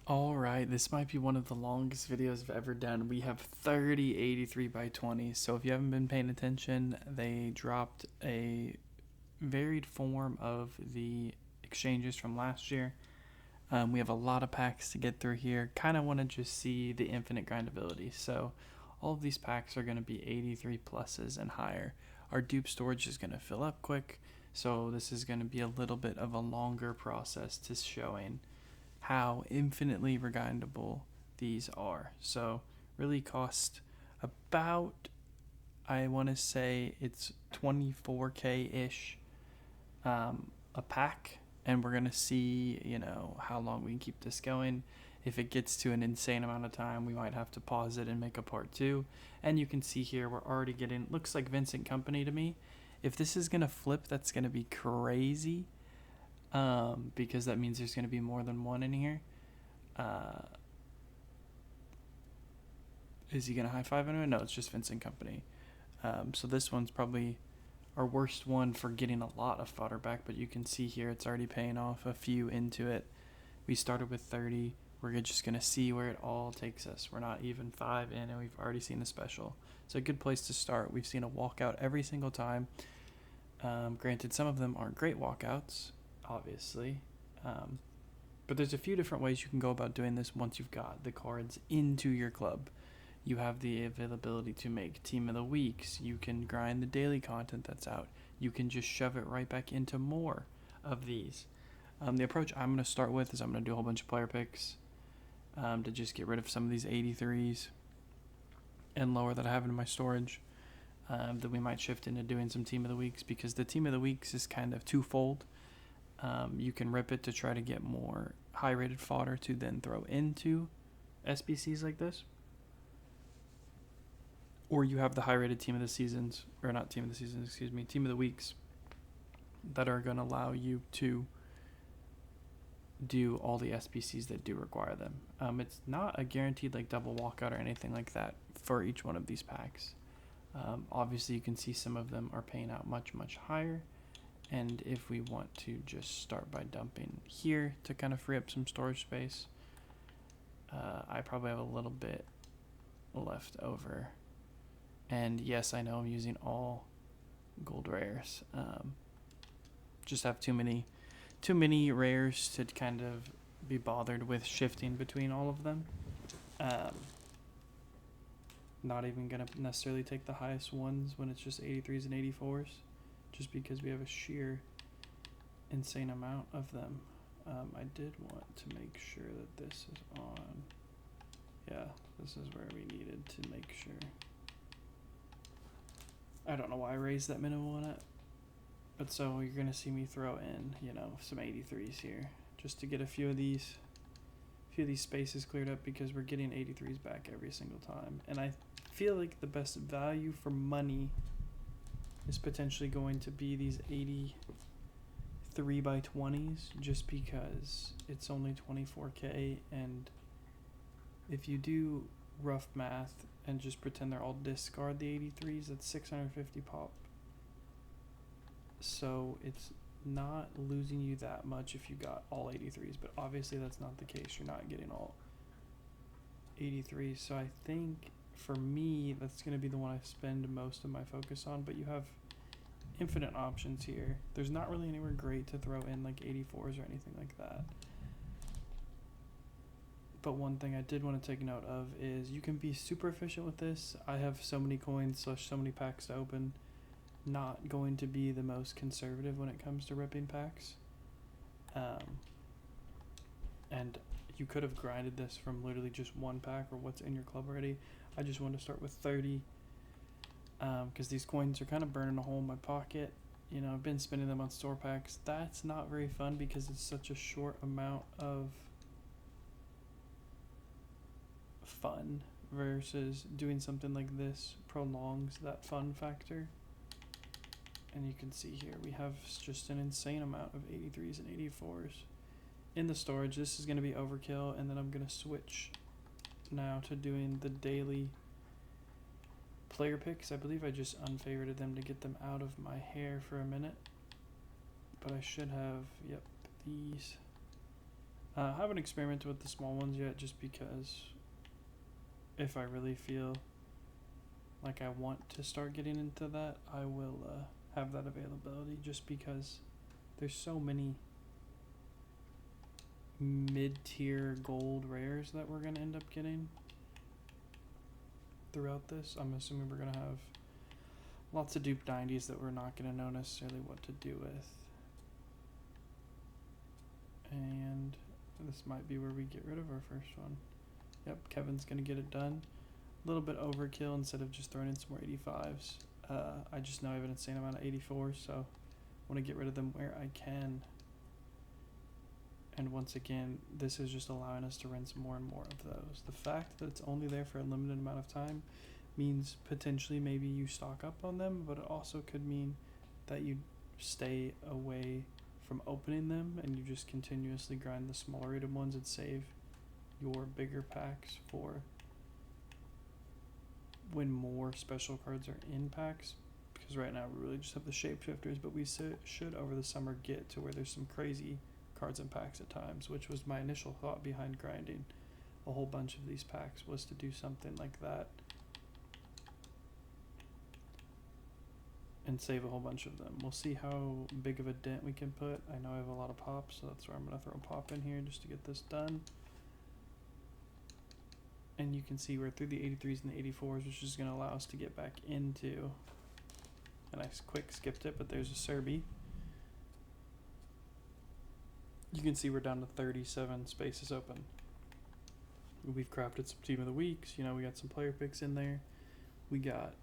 Alright, this might be one of the longest videos I've ever done. We have 30 83 by 20s, so if you haven't been paying attention, they dropped a varied form of the exchanges from last year. We have a lot of packs to get through here. Kind of want to just see the infinite grindability. So all of these packs are going to be 83 pluses and higher. Our dupe storage is going to fill up quick, so this is going to be a little bit of a longer process to showing how infinitely regrindable these are. So really cost about, I want to say it's 24k ish a pack, and we're gonna see how long we can keep this going. If it gets to an insane amount of time, we might have to pause it and make a part two. And you can see here we're already getting, looks like Vincent Company to me. If this is gonna flip, that's gonna be crazy, because that means there's gonna be more than one in here. Is he gonna high five anyone? No, it's just Vincent Company. So this one's probably our worst one for getting a lot of fodder back, but you can see here it's already paying off a few into it. We started with 30. We're just going to see where it all takes us. We're not even 5 in, and we've already seen the special. It's a good place to start. We've seen a walkout every single time. Granted, some of them aren't great walkouts, obviously. But there's a few different ways you can go about doing this once you've got the cards into your club. You have the availability to make team of the weeks. You can grind the daily content that's out. You can just shove it right back into more of these. The approach I'm going to start with is I'm going to do a whole bunch of player picks to just get rid of some of these 83s and lower that I have in my storage. Then we might shift into doing some team of the weeks, because the team of the weeks is kind of twofold. You can rip it to try to get more high rated fodder to then throw into SBCs like this. Or you have the high rated team of the seasons, or not team of the seasons, excuse me, team of the weeks, that are going to allow you to do all the SBCs that do require them. It's not a guaranteed like double walkout or anything like that for each one of these packs. Obviously you can see some of them are paying out much higher, and if we want to just start by dumping here to kind of free up some storage space, I probably have a little bit left over. And yes, I know I'm using all gold rares. Just have too many rares to kind of be bothered with shifting between all of them. Not even gonna necessarily take the highest ones when it's just 83s and 84s, just because we have a sheer insane amount of them. I did want to make sure that this is on. Yeah, this is where we needed to make sure. I don't know why I raised that minimum on it, but so you're gonna see me throw in, some 83s here, just to get a few of these spaces cleared up, because we're getting 83s back every single time. And I feel like the best value for money is potentially going to be these 83 by 20s, just because it's only 24k, and if you do rough math and just pretend they're all discard the 83s, that's 650 pop. So it's not losing you that much if you got all 83s, but obviously that's not the case. You're not getting all 83s. So I think for me, that's going to be the one I spend most of my focus on, but you have infinite options here. There's not really anywhere great to throw in like 84s or anything like that. But one thing I did want to take note of is you can be super efficient with this. I have so many coins / so many packs to open. Not going to be the most conservative when it comes to ripping packs. And you could have grinded this from literally just one pack or what's in your club already. I just wanted to start with 30, because these coins are kind of burning a hole in my pocket. I've been spending them on store packs. That's not very fun because it's such a short amount of fun, versus doing something like this prolongs that fun factor. And you can see here we have just an insane amount of 83s and 84s in the storage. This is going to be overkill, and then I'm going to switch now to doing the daily player picks. I believe I just unfavorited them to get them out of my hair for a minute, but I should have, yep, these I haven't experimented with the small ones yet, just because if I really feel like I want to start getting into that, I will have that availability, just because there's so many mid-tier gold rares that we're going to end up getting throughout this. I'm assuming we're going to have lots of dupe 90s that we're not going to know necessarily what to do with. And this might be where we get rid of our first one. Yep, Kevin's going to get it done. A little bit overkill instead of just throwing in some more 85s. I just know I have an insane amount of 84s, so I want to get rid of them where I can. And once again, this is just allowing us to rinse more and more of those. The fact that it's only there for a limited amount of time means potentially maybe you stock up on them, but it also could mean that you stay away from opening them and you just continuously grind the smaller rated ones and save your bigger packs for when more special cards are in packs. Because right now we really just have the Shapeshifters, but we should over the summer get to where there's some crazy cards and packs at times, which was my initial thought behind grinding a whole bunch of these packs, was to do something like that and save a whole bunch of them. We'll see how big of a dent we can put. I know I have a lot of pops, so that's where I'm going to throw a pop in here just to get this done. And you can see we're through the 83s and the 84s, which is going to allow us to get back into, and I quick skipped it, but there's a Serby. You can see we're down to 37 spaces open. We've crafted some team of the weeks. You know, we got some player picks in there. We got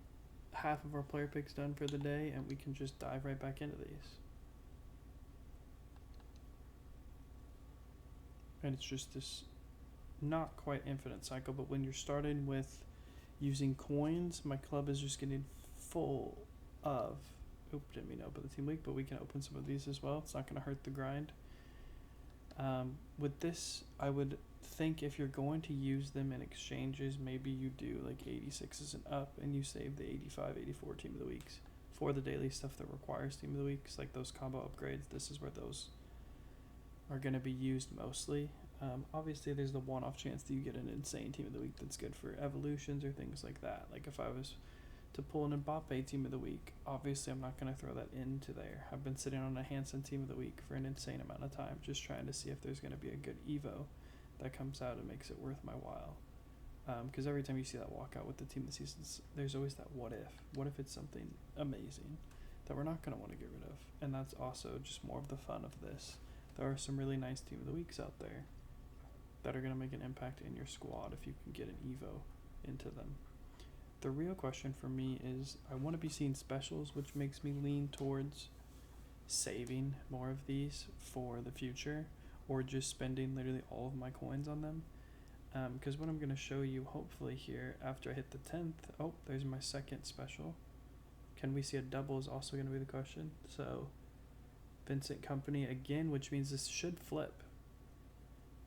half of our player picks done for the day, and we can just dive right back into these. And it's just this not quite infinite cycle, but when you're starting with using coins, my club is just getting full of, didn't mean to open the team week, but we can open some of these as well. It's not going to hurt the grind. With this, I would think if you're going to use them in exchanges, maybe you do like 86s and up, and you save the 85, 84 team of the weeks for the daily stuff that requires team of the weeks, like those combo upgrades. This is where those are going to be used mostly. Obviously, there's the one-off chance that you get an insane team of the week that's good for evolutions or things like that. Like if I was to pull an Mbappe team of the week, obviously I'm not going to throw that into there. I've been sitting on a Hansen team of the week for an insane amount of time, just trying to see if there's going to be a good Evo that comes out and makes it worth my while. Because every time you see that walkout with the team this season, there's always that what if. What if it's something amazing that we're not going to want to get rid of? And that's also just more of the fun of this. There are some really nice team of the weeks out there that are going to make an impact in your squad if you can get an Evo into them. The real question for me is I want to be seeing specials, which makes me lean towards saving more of these for the future, or just spending literally all of my coins on them. Because what I'm going to show you hopefully here after I hit the 10th, there's my second special. Can we see a double is also going to be the question. So Vincent Company again, which means this should flip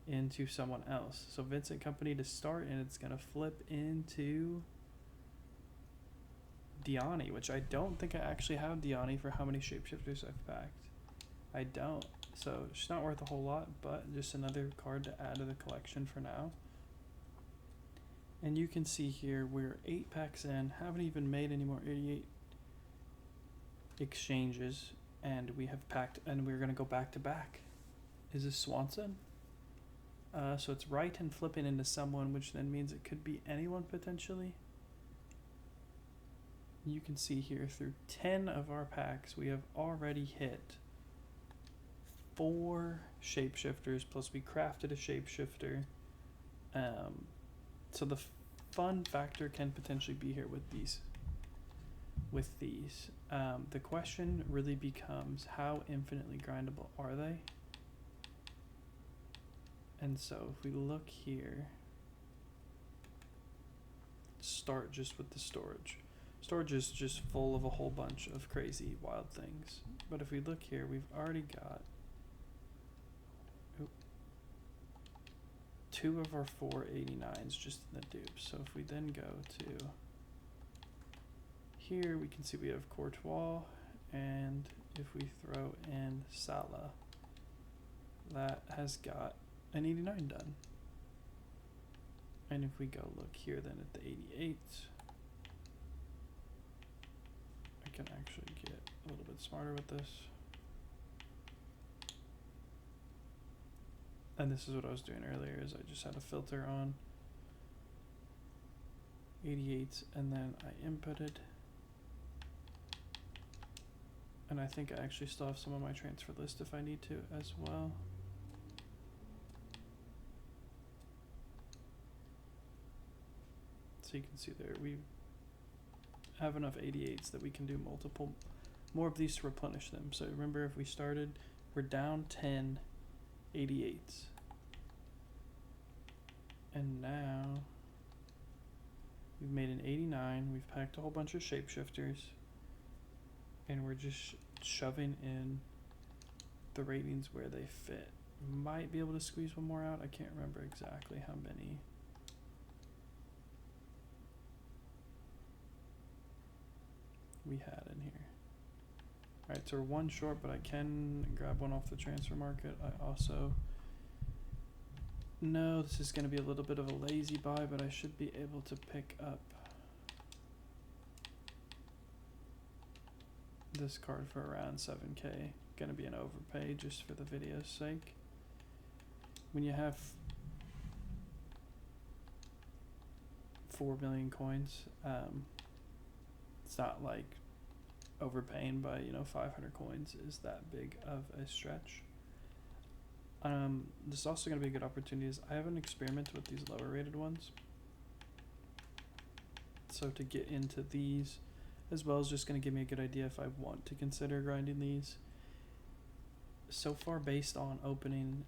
into someone else. So Vincent Company to start, and it's going to flip into Diani, which I don't think I actually have Diani for how many Shapeshifters I've packed. I don't. So she's not worth a whole lot, but just another card to add to the collection for now. And you can see here we're 8 packs in, haven't even made any more 88 exchanges, and we have packed, and we're going to go back to back. Is this Swanson? So it's right and flipping into someone, which then means it could be anyone potentially. You can see here through 10 of our packs, we have already hit 4 Shapeshifters, plus we crafted a Shapeshifter. So the fun factor can potentially be here with these. The question really becomes how infinitely grindable are they? And so if we look here, start just with the storage. Storage is just full of a whole bunch of crazy wild things. But if we look here, we've already got 2 of our 4 89s just in the dupes. So if we then go to here, we can see we have Courtois, and if we throw in Salah, that has got an 89 done. And if we go look here then at the 88, I can actually get a little bit smarter with this. And this is what I was doing earlier, is I just had a filter on 88 and then I inputted. And I think I actually still have some on my transfer list if I need to as well. So you can see there, we have enough 88s that we can do more of these to replenish them. So remember, if we started, we're down 10 88s. And now we've made an 89, we've packed a whole bunch of shapeshifters, and we're just shoving in the ratings where they fit. Might be able to squeeze one more out. I can't remember exactly how many. We had in here. Alright, so we're one short, but I can grab one off the transfer market. I also know this is going to be a little bit of a lazy buy, but I should be able to pick up this card for around 7k. Going to be an overpay just for the video's sake. When you have 4 million coins, it's not like overpaying by 500 coins is that big of a stretch. This is also going to be a good opportunity. I haven't experimented with these lower rated ones, so to get into these as well is just going to give me a good idea if I want to consider grinding these. So far, based on opening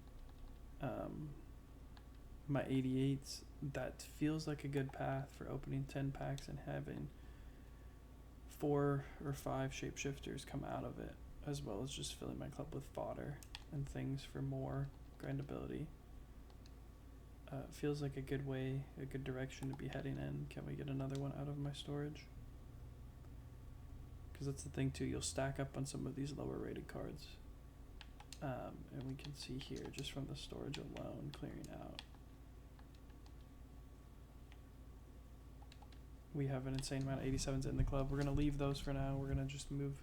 my 88s, that feels like a good path for opening 10 packs and having 4 or 5 shapeshifters come out of it, as well as just filling my club with fodder and things for more grindability. Feels like a good way, a good direction to be heading in. Can we get another one out of my storage? Because that's the thing too, you'll stack up on some of these lower rated cards. And we can see here, just from the storage alone, clearing out, we have an insane amount of 87s in the club. We're going to leave those for now. We're going to just move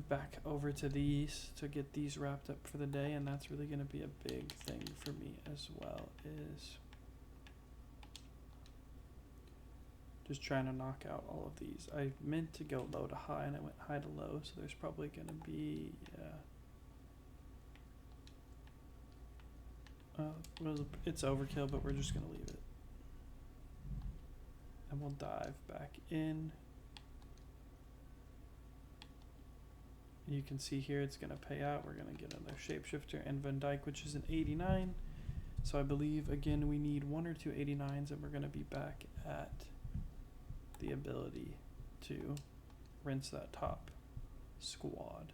back over to these to get these wrapped up for the day, and that's really going to be a big thing for me as well, is just trying to knock out all of these. I meant to go low to high, and I went high to low, so there's probably going to be, it's overkill, but we're just going to leave it. And we'll dive back in. You can see here it's going to pay out. We're going to get another Shapeshifter and Van Dyke, which is an 89. So I believe, again, we need 1 or 2 89s, and we're going to be back at the ability to rinse that top squad.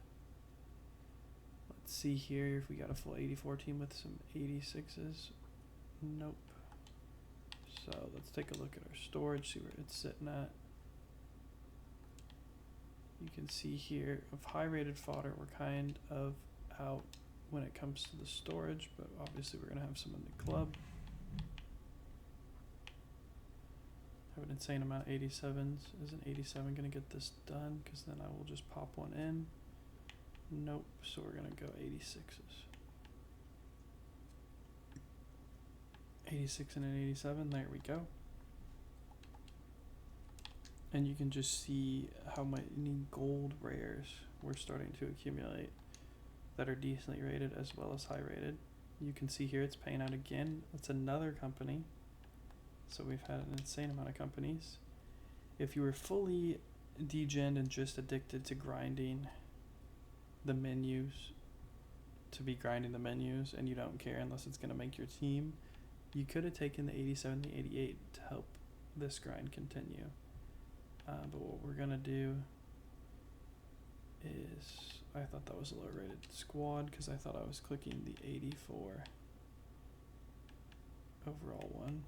Let's see here if we got a full 84 team with some 86s. Nope. So let's take a look at our storage, see where it's sitting at. You can see here, of high rated fodder, we're kind of out when it comes to the storage, but obviously we're going to have some in the club. Have an insane amount of 87s. Is an 87 going to get this done? Because then I will just pop one in. Nope, so we're going to go 86s. 86 and an 87, there we go. And you can just see how many gold rares we're starting to accumulate that are decently rated as well as high rated. You can see here it's paying out again. It's another company. So we've had an insane amount of companies. If you were fully degened and just addicted to grinding the menus, and you don't care unless it's going to make your team, you could have taken the 87, the 88 to help this grind continue. But what we're going to do is, I thought that was a low rated squad because I thought I was clicking the 84 overall one.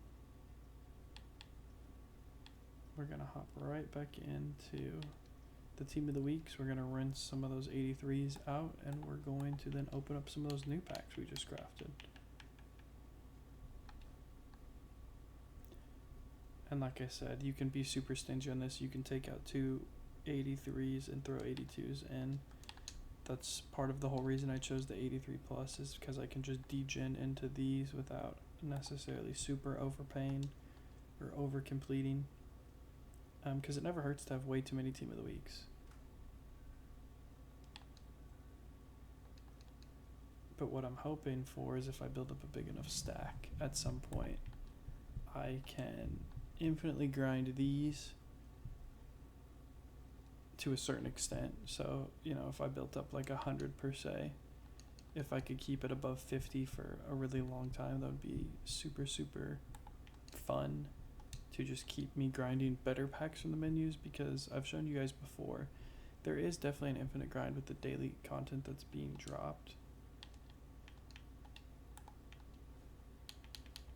We're going to hop right back into the team of the week. So we're going to rinse some of those 83s out, and we're going to then open up some of those new packs we just crafted. And like I said, you can be super stingy on this. You can take out two 83s and throw 82s in. That's part of the whole reason I chose the 83 plus, is because I can just degen into these without necessarily super overpaying or over completing. Because it never hurts to have way too many team of the weeks. But what I'm hoping for is if I build up a big enough stack at some point, I can infinitely grind these to a certain extent. So, you know, if I built up like 100 per se, if I could keep it above 50 for a really long time, that would be super, super fun to just keep me grinding better packs from the menus, because I've shown you guys before, there is definitely an infinite grind with the daily content that's being dropped.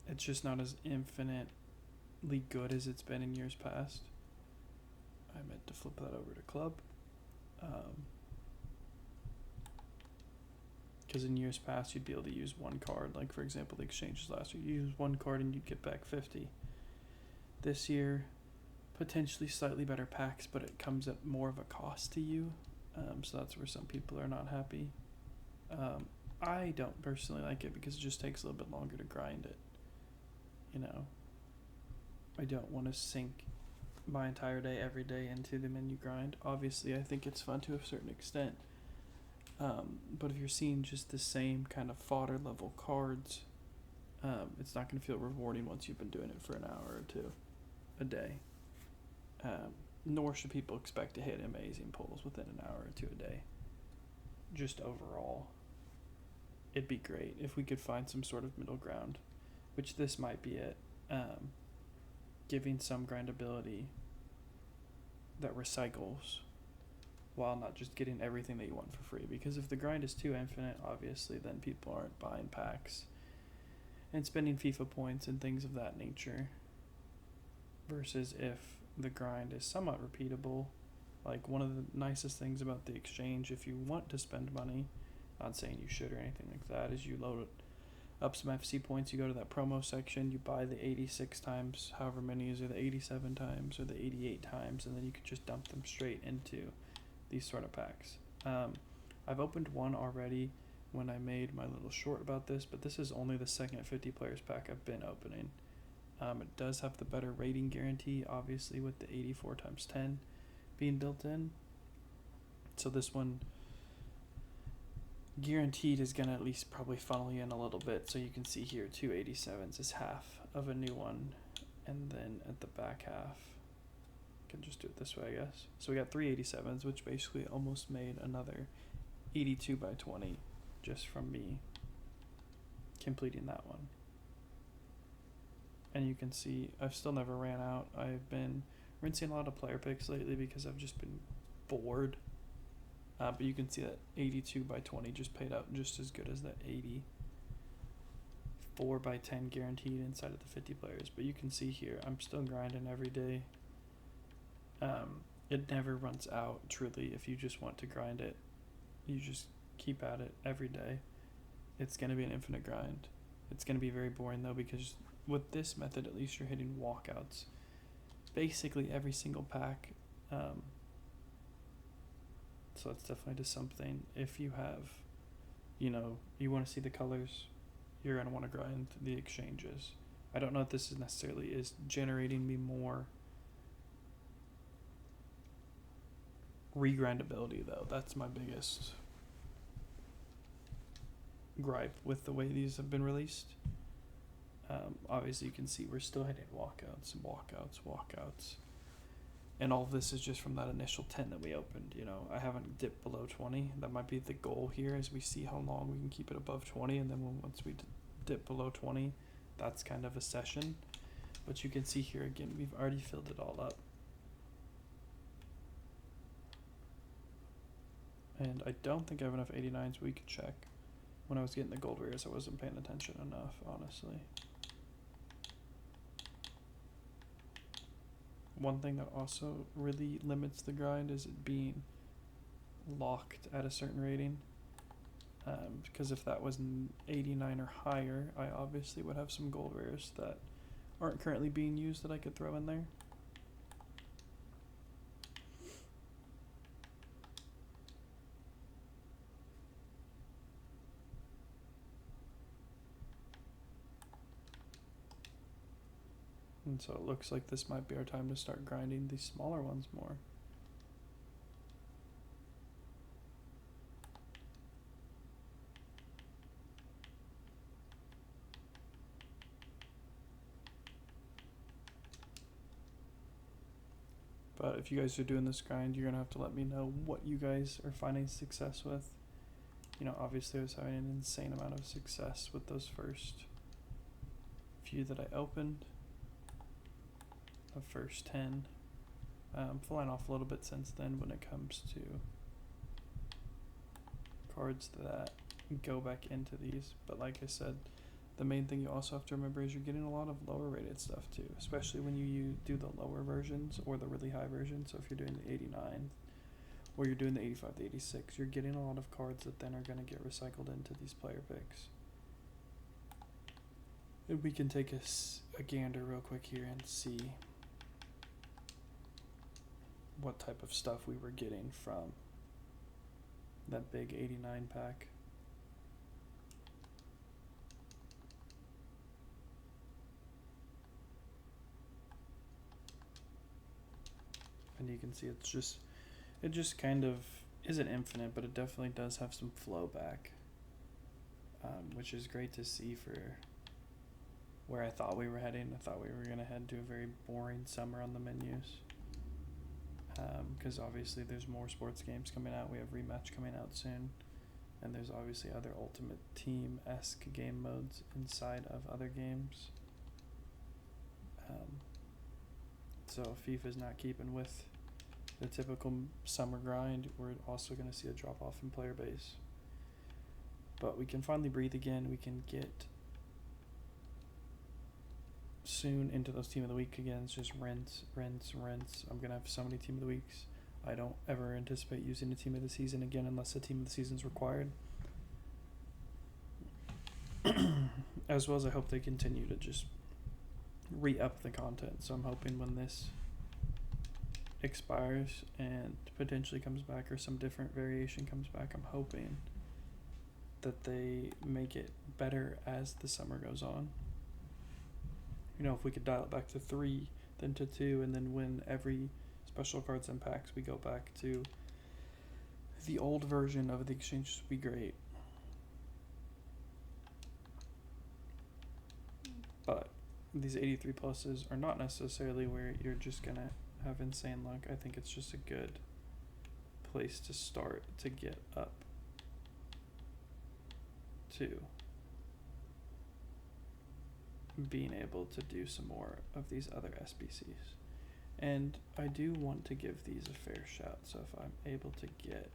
It's just not as infinitely good as it's been in years past. I meant to flip that over to club. Because in years past, you'd be able to use one card. Like, for example, the exchanges last year, you use one card and you'd get back 50. This year, potentially slightly better packs, but it comes at more of a cost to you. So that's where some people are not happy. I don't personally like it because it just takes a little bit longer to grind it. You know, I don't want to sink my entire day every day into the menu grind. Obviously, I think it's fun to a certain extent. But if you're seeing just the same kind of fodder level cards, it's not going to feel rewarding once you've been doing it for an hour or two a day. Nor should people expect to hit amazing pulls within an hour or two a day. Just overall, it'd be great if we could find some sort of middle ground, which this might be it. Giving some grindability that recycles while not just getting everything that you want for free. Because if the grind is too infinite, obviously, then people aren't buying packs and spending FIFA points and things of that nature. Versus if the grind is somewhat repeatable, like one of the nicest things about the exchange, if you want to spend money, not saying you should or anything like that, is you load up some FC points, you go to that promo section, you buy the 86 times, however many is, or the 87 times, or the 88 times, and then you can just dump them straight into these sort of packs. I've opened one already when I made my little short about this, but this is only the second 50 players pack I've been opening. It does have the better rating guarantee, obviously, with the 84 times 10 being built in. So this one guaranteed is going to at least probably funnel you in a little bit. So you can see here 287s is half of a new one, and then at the back half, can just do it this way, I guess. So we got 387s, which basically almost made another 82 by 20 just from me completing that one. And you can see I've still never ran out. I've been rinsing a lot of player picks lately because I've just been bored. But you can see that 82 by 20 just paid out just as good as that 84 by 10 guaranteed inside of the 50 players. But you can see here, I'm still grinding every day. It never runs out, truly. If you just want to grind it, you just keep at it every day. It's going to be an infinite grind. It's going to be very boring, though, because with this method, at least you're hitting walkouts basically every single pack. So it's definitely just something. If you have, you know, you want to see the colors, you're going to want to grind the exchanges. I don't know if this is necessarily is generating me more regrindability, though. That's my biggest gripe with the way these have been released. Obviously, you can see we're still hitting walkouts. And all of this is just from that initial 10 that we opened. You know, I haven't dipped below 20. That might be the goal here, as we see how long we can keep it above 20. And then once we dip below 20, that's kind of a session. But you can see here again, we've already filled it all up. And I don't think I have enough 89s we could check. When I was getting the gold rares, I wasn't paying attention enough, honestly. One thing that also really limits the grind is it being locked at a certain rating. Because if that was 89 or higher, I obviously would have some gold rares that aren't currently being used that I could throw in there. And so it looks like this might be our time to start grinding these smaller ones more. But if you guys are doing this grind, you're going to have to let me know what you guys are finding success with. You know, obviously I was having an insane amount of success with those first few that I opened. The first 10. I'm flying off a little bit since then when it comes to cards that go back into these. But like I said, the main thing you also have to remember is you're getting a lot of lower rated stuff too, especially when you do the lower versions or the really high versions. So if you're doing the 89 or you're doing the 85 to 86, you're getting a lot of cards that then are going to get recycled into these player picks. And we can take a gander real quick here and see what type of stuff we were getting from that big 89 pack. And you can see it just kind of isn't infinite, but it definitely does have some flow back, which is great to see for where I thought we were heading. I thought we were going to head to a very boring summer on the menus, because obviously there's more sports games coming out. We have Rematch coming out soon, and there's obviously other Ultimate Team-esque game modes inside of other games. So if FIFA's not keeping with the typical summer grind, we're also going to see a drop off in player base. But we can finally breathe again. We can get soon into those Team of the Week again. It's just rinse. I'm going to have so many Team of the Weeks. I don't ever anticipate using a Team of the Season again unless a Team of the Season is required. As well as I hope they continue to just re-up the content. So I'm hoping when this expires and potentially comes back, or some different variation comes back, I'm hoping that they make it better as the summer goes on. You know, if we could dial it back to 3, then to 2, and then when every special cards and packs we go back to the old version of the exchange would be great. But these 83 pluses are not necessarily where you're just gonna have insane luck. I think it's just a good place to start to get up to being able to do some more of these other SBCs. And I do want to give these a fair shout, so if I'm able to get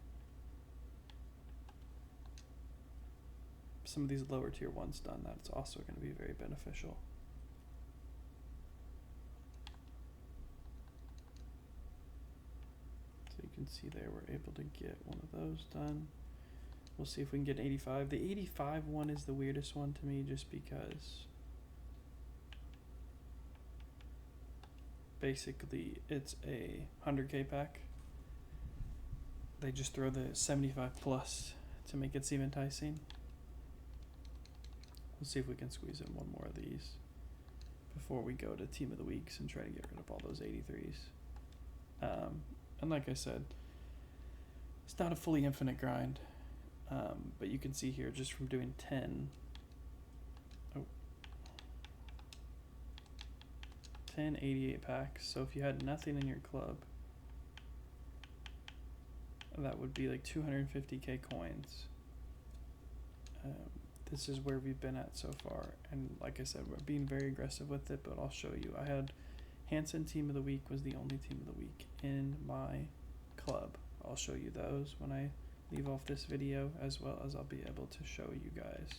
some of these lower tier ones done, that's also going to be very beneficial. So you can see there we're able to get one of those done. We'll see if we can get 85. The 85 one is the weirdest one to me, just because basically it's a 100k pack. They just throw the 75 plus to make it seem enticing. We'll see if we can squeeze in one more of these before we go to Team of the Weeks and try to get rid of all those 83s. And like I said, it's not a fully infinite grind, but you can see here just from doing 10 88 packs. So if you had nothing in your club, that would be like 250k coins. This is where we've been at so far, and like I said, we're being very aggressive with it, but I'll show you. I had Hansen Team of the Week was the only Team of the Week in my club. I'll show you those when I leave off this video, as well as I'll be able to show you guys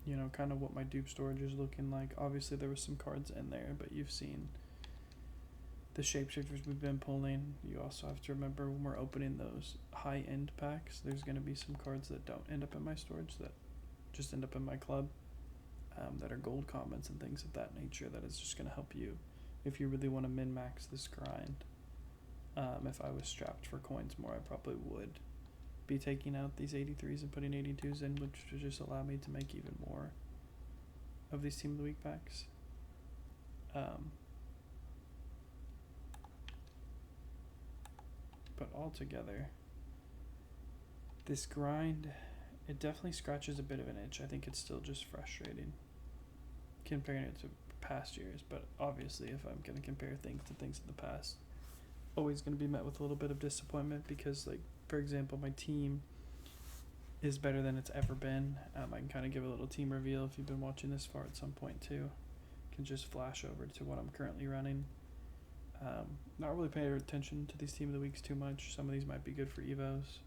you know, kind of what my dupe storage is looking like. Obviously there was some cards in there, but you've seen the shapeshifters we've been pulling. You also have to remember when we're opening those high-end packs, there's going to be some cards that don't end up in my storage that just end up in my club, that are gold commons and things of that nature. That is just going to help you if you really want to min-max this grind. If I was strapped for coins more, I probably would be taking out these 83s and putting 82s in, which would just allow me to make even more of these Team of the Week packs. But altogether, this grind, it definitely scratches a bit of an itch. I think it's still just frustrating comparing it to past years, but obviously if I'm going to compare things to things in the past, always going to be met with a little bit of disappointment because, like, for example, my team is better than it's ever been. I can kind of give a little team reveal if you've been watching this far at some point too. Can just flash over to what I'm currently running. Not really paying attention to these Team of the Weeks too much. Some of these might be good for Evos.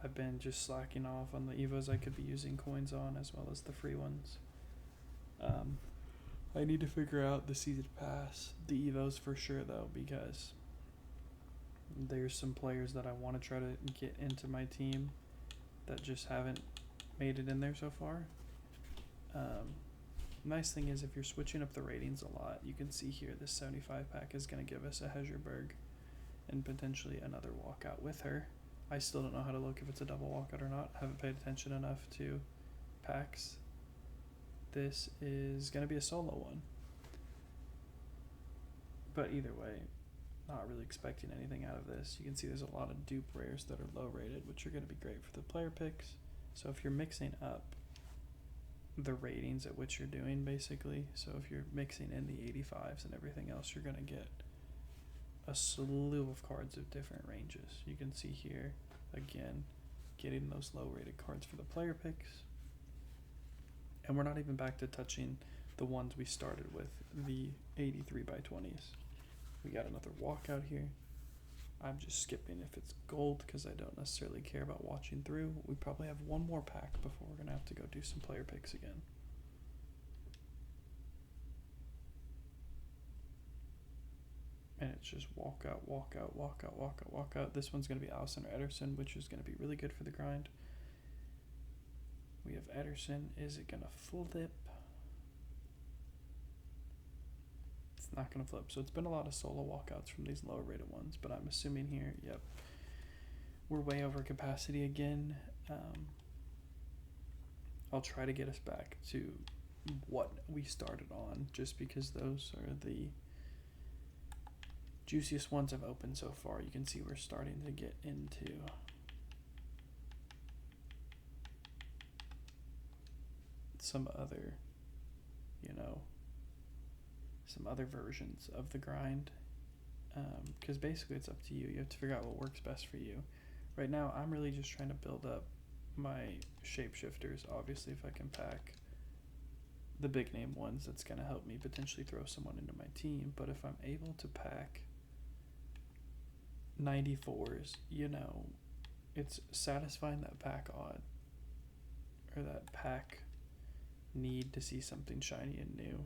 I've been just slacking off on the Evos I could be using coins on as well as the free ones. I need to figure out the season pass, the Evos for sure though, because there's some players that I want to try to get into my team that just haven't made it in there so far. Nice thing is if you're switching up the ratings a lot, you can see here this 75 pack is going to give us a Hezerberg and potentially another walkout with her. I still don't know how to look if it's a double walkout or not. Haven't paid attention enough to packs. This is going to be a solo one. But either way, not really expecting anything out of this. You can see there's a lot of dupe rares that are low rated, which are going to be great for the player picks. So if you're mixing up the ratings at which you're doing, basically, so if you're mixing in the 85s and everything else, you're going to get a slew of cards of different ranges. You can see here, again, getting those low rated cards for the player picks. And we're not even back to touching the ones we started with, the 83 by 20s. We got another walkout here. I'm just skipping if it's gold because I don't necessarily care about watching through. We probably have one more pack before we're going to have to go do some player picks again. And it's just walkout, walkout, walkout, walkout, walkout. This one's going to be Allison or Ederson, which is going to be really good for the grind. We have Ederson. Is it going to flip? It's not going to flip. So it's been a lot of solo walkouts from these lower rated ones, but I'm assuming here, yep, we're way over capacity again. I'll try to get us back to what we started on, just because those are the juiciest ones I've opened so far. You can see we're starting to get into some other, some other versions of the grind, because basically it's up to you. You have to figure out what works best for you. Right now, I'm really just trying to build up my shapeshifters. Obviously, if I can pack the big name ones, that's going to help me potentially throw someone into my team. But if I'm able to pack 94s, it's satisfying that pack odd, or that pack need to see something shiny and new,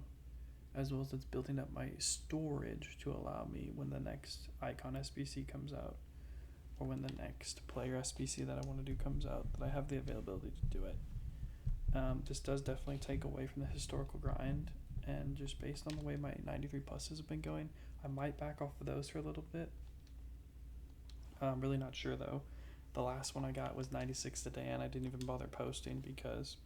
as well as it's building up my storage to allow me when the next icon SBC comes out, or when the next player SBC that I want to do comes out, that I have the availability to do it. This does definitely take away from the historical grind, and just based on the way my 93 pluses have been going, I might back off of those for a little bit. I'm really not sure though. The last one I got was 96 today, and I didn't even bother posting because,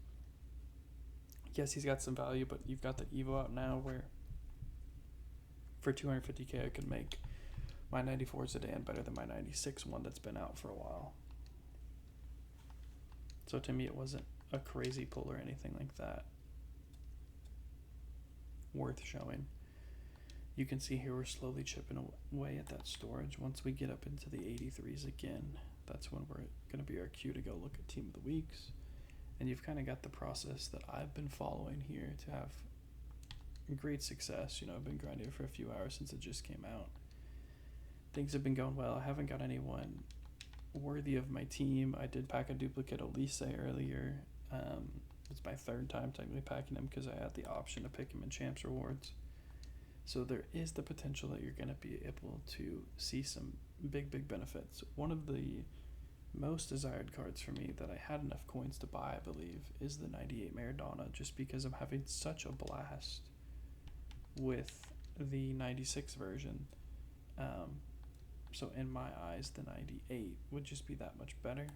yes, he's got some value, but you've got the Evo out now where for 250k I could make my 94 sedan better than my 96 one that's been out for a while. So to me, it wasn't a crazy pull or anything like that worth showing. You can see here we're slowly chipping away at that storage. Once we get up into the 83s again, that's when we're going to be our cue to go look at Team of the Weeks. And you've kind of got the process that I've been following here to have great success. I've been grinding for a few hours since it just came out. Things have been going well. I haven't got anyone worthy of my team. I did pack a duplicate Elise earlier. It's my third time technically packing him because I had the option to pick him in Champs Rewards. So there is the potential that you're going to be able to see some big benefits. One of the most desired cards for me that I had enough coins to buy, I believe, is the 98 Maradona, just because I'm having such a blast with the 96 version. So in my eyes, the 98 would just be that much better.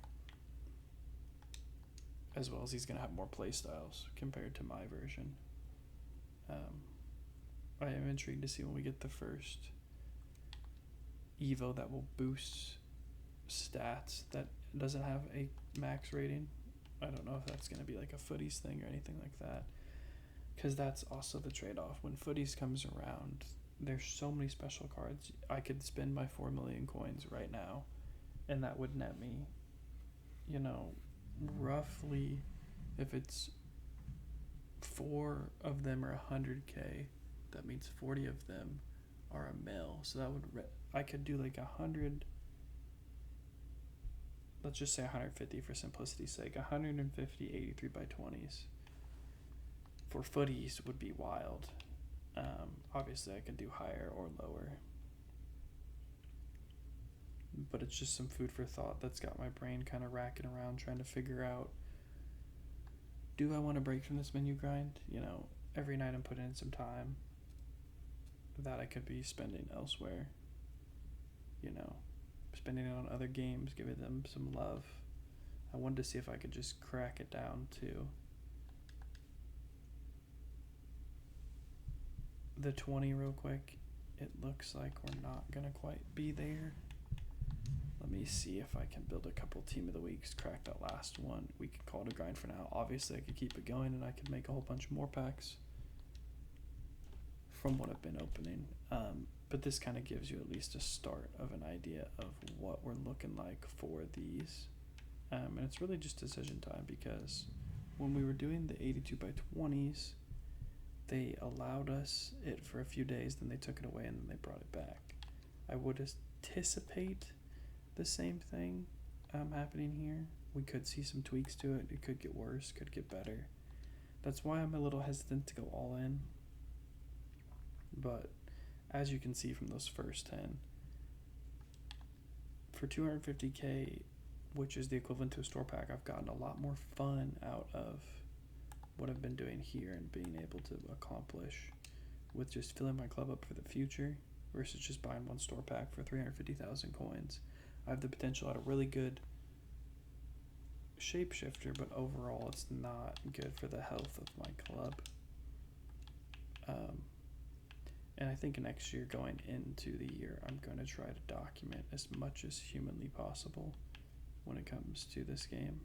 As well as he's going to have more playstyles compared to my version. I am intrigued to see when we get the first Evo that will boost stats that doesn't have a max rating. I don't know if that's going to be like a footies thing or anything like that, because that's also the trade-off. When footies comes around, there's so many special cards. I could spend my 4 million coins right now, and that would net me, roughly, if it's 4 of them are 100k, that means 40 of them are a mil. So that would I could do like 100. Let's just say 150 for simplicity's sake. 150 83 by 20s for footies would be wild. Obviously, I could do higher or lower, but it's just some food for thought that's got my brain kind of racking around trying to figure out, do I want to break from this menu grind? Every night I'm putting in some time that I could be spending elsewhere, spending it on other games, giving them some love. I wanted to see if I could just crack it down to the 20 real quick. It looks like we're not gonna quite be there. Let me see if I can build a couple team of the weeks, crack that last one. We can call it a grind for now. Obviously I could keep it going and I could make a whole bunch more packs from what I've been opening, but this kind of gives you at least a start of an idea of what we're looking like for these, and it's really just decision time, because when we were doing the 82 by 20s, they allowed us it for a few days, then they took it away, and then they brought it back. I would anticipate the same thing happening here. We could see some tweaks to it. It could get worse, could get better. That's why I'm a little hesitant to go all in. But as you can see from those first 10, for 250k, which is the equivalent to a store pack, I've gotten a lot more fun out of what I've been doing here and being able to accomplish with just filling my club up for the future versus just buying one store pack for 350,000 coins. I have the potential at a really good Shapeshifter, but overall it's not good for the health of my club. And I think next year, going into the year, I'm going to try to document as much as humanly possible when it comes to this game.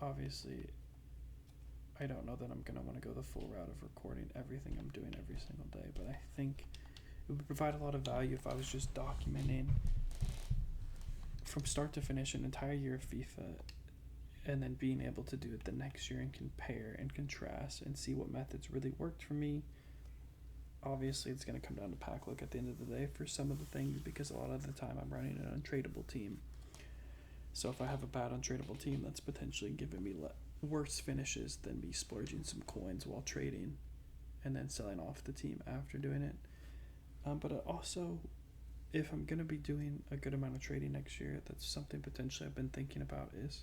Obviously, I don't know that I'm going to want to go the full route of recording everything I'm doing every single day, but I think it would provide a lot of value if I was just documenting from start to finish an entire year of FIFA, and then being able to do it the next year and compare and contrast and see what methods really worked for me. Obviously, it's going to come down to pack look at the end of the day for some of the things, because a lot of the time I'm running an untradeable team. So if I have a bad untradeable team, that's potentially giving me worse finishes than me splurging some coins while trading and then selling off the team after doing it. But also, if I'm going to be doing a good amount of trading next year, that's something potentially I've been thinking about, is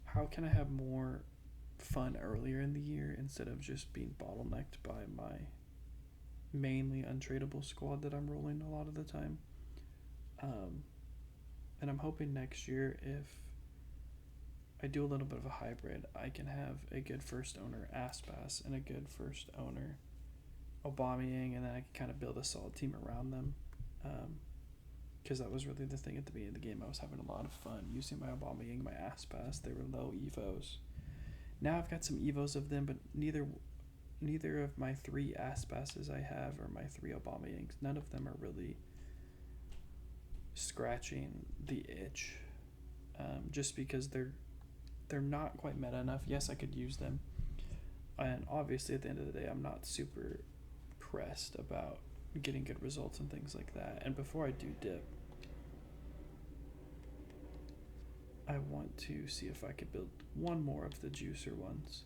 how can I have more fun earlier in the year instead of just being bottlenecked by my mainly untradeable squad that I'm rolling a lot of the time. And I'm hoping next year, if I do a little bit of a hybrid, I can have a good first owner Aspas and a good first owner Aubameyang, and then I can kind of build a solid team around them. Because that was really the thing at the beginning of the game. I was having a lot of fun using my Aubameyang, my Aspas. They were low evos. Now I've got some evos of them, but neither of my 3 Aspases I have or my 3 Aubameyangs, none of them are really scratching the itch. Just because they're not quite meta enough. Yes, I could use them. And obviously at the end of the day, I'm not super pressed about getting good results and things like that. And before I do dip, I want to see if I could build one more of the juicer ones.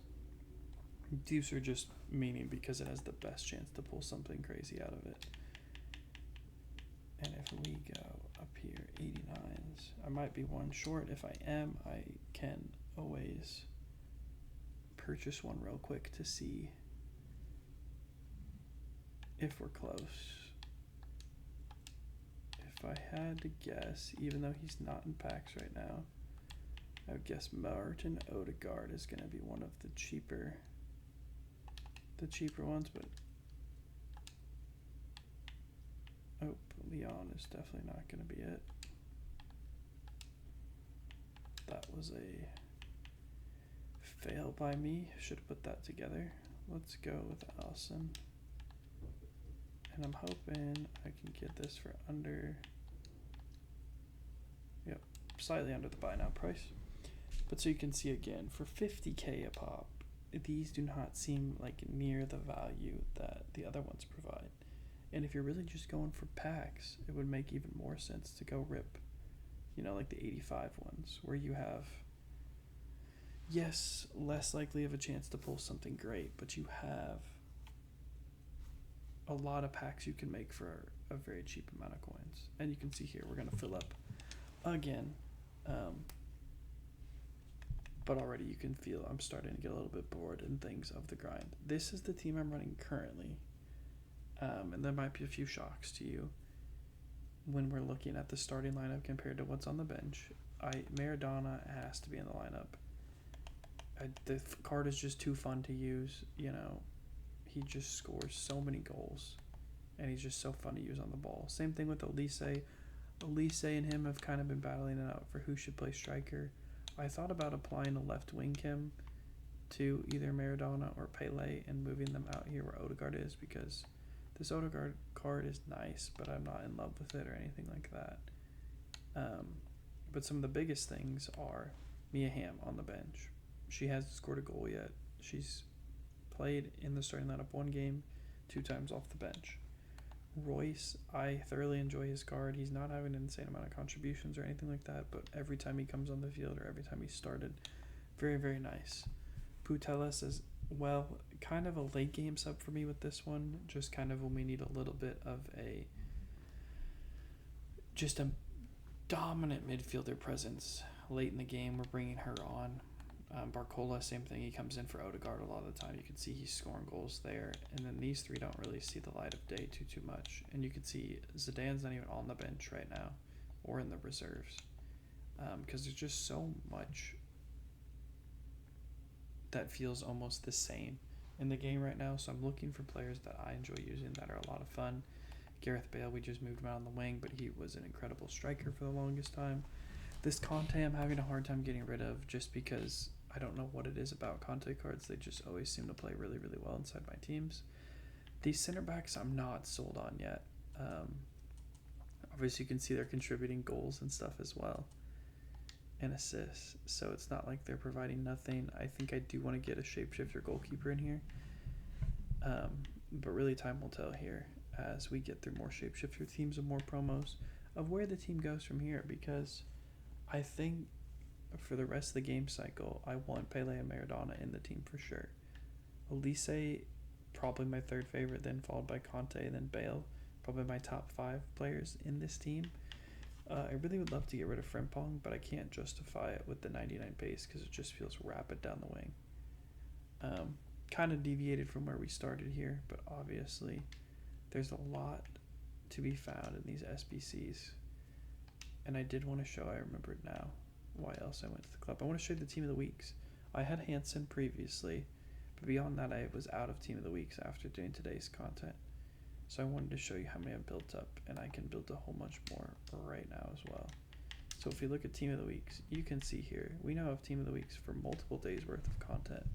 These are just meaning because it has the best chance to pull something crazy out of it. And if we go up here, 89s, I might be one short. If I am, I can always purchase one real quick to see if we're close. If I had to guess, even though he's not in packs right now, I would guess Martin Odegaard is going to be one of the cheaper ones, but oh, Leon is definitely not going to be it. That was a fail by me. Should have put that together. Let's go with Allison. And I'm hoping I can get this for under, yep, slightly under the buy now price. But so you can see again, for 50K a pop, these do not seem like near the value that the other ones provide. And if you're really just going for packs, it would make even more sense to go rip, you know, like the 85 ones, where you have, yes, less likely of a chance to pull something great, but you have a lot of packs you can make for a very cheap amount of coins. And you can see here, we're going to fill up again. But already you can feel I'm starting to get a little bit bored in things of the grind. This is the team I'm running currently. And there might be a few shocks to you when we're looking at the starting lineup compared to what's on the bench. Maradona has to be in the lineup. The card is just too fun to use. You know, he just scores so many goals, and he's just so fun to use on the ball. Same thing with Elise. Elise and him have kind of been battling it out for who should play striker. I thought about applying a left wing Kim to either Maradona or Pele and moving them out here where Odegaard is, because this Odegaard card is nice, but I'm not in love with it or anything like that. But some of the biggest things are Mia Hamm on the bench. She hasn't scored a goal yet. She's played in the starting lineup 1 game, 2 times off the bench. Royce, I thoroughly enjoy his card. He's not having an insane amount of contributions or anything like that, but every time he comes on the field or every time he started, very, very nice. Putellas is, well, kind of a late game sub for me with this one, just kind of when we need a little bit of a dominant midfielder presence late in the game. We're bringing her on. Barcola, same thing. He comes in for Odegaard a lot of the time. You can see he's scoring goals there. And then these 3 don't really see the light of day too much. And you can see Zidane's not even on the bench right now or in the reserves, because there's just so much that feels almost the same in the game right now. So I'm looking for players that I enjoy using that are a lot of fun. Gareth Bale, we just moved him out on the wing, but he was an incredible striker for the longest time. This Conte I'm having a hard time getting rid of just because I don't know what it is about Conte cards. They just always seem to play really, really well inside my teams. These center backs I'm not sold on yet. Obviously you can see they're contributing goals and stuff as well, and assists. So it's not like they're providing nothing. I think I do want to get a Shapeshifter goalkeeper in here. But really time will tell here as we get through more Shapeshifter teams and more promos of where the team goes from here, because I think for the rest of the game cycle, I want Pele and Maradona in the team for sure. Elise, probably my 3rd favorite, then followed by Conte, then Bale, probably my top 5 players in this team. I really would love to get rid of Frimpong, but I can't justify it with the 99 pace because it just feels rapid down the wing. Kind of deviated from where we started here, but obviously there's a lot to be found in these SBCs. And I did want to show, I remembered now why else I went to the club. I want to show you the team of the weeks. I had Hansen previously, but beyond that I was out of team of the weeks after doing today's content. So I wanted to show you how many I've built up, and I can build a whole bunch more right now as well. So if you look at team of the weeks, you can see here, we now have team of the weeks for multiple days worth of content,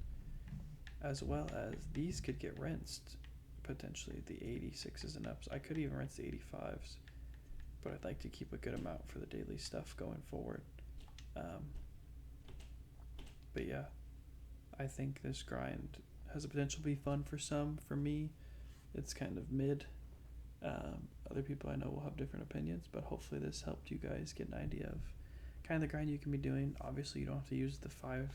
as well as these could get rinsed, potentially the 86s and ups. I could even rinse the 85s, but I'd like to keep a good amount for the daily stuff going forward. But yeah, I think this grind has the potential to be fun for some. For me, it's kind of mid. Other people I know will have different opinions, but hopefully this helped you guys get an idea of kind of the grind you can be doing. Obviously, you don't have to use the 5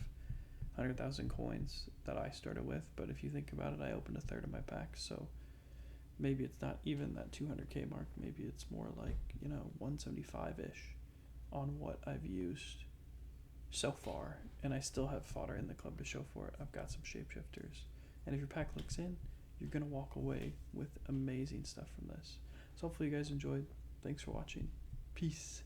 100,000 coins that I started with. But if you think about it, I opened a third of my pack, so maybe it's not even that 200k mark. Maybe it's more like, 175-ish on what I've used so far, and I still have fodder in the club to show for it. I've got some shapeshifters, and if your pack looks in, you're gonna walk away with amazing stuff from this. So hopefully you guys enjoyed. Thanks for watching. Peace.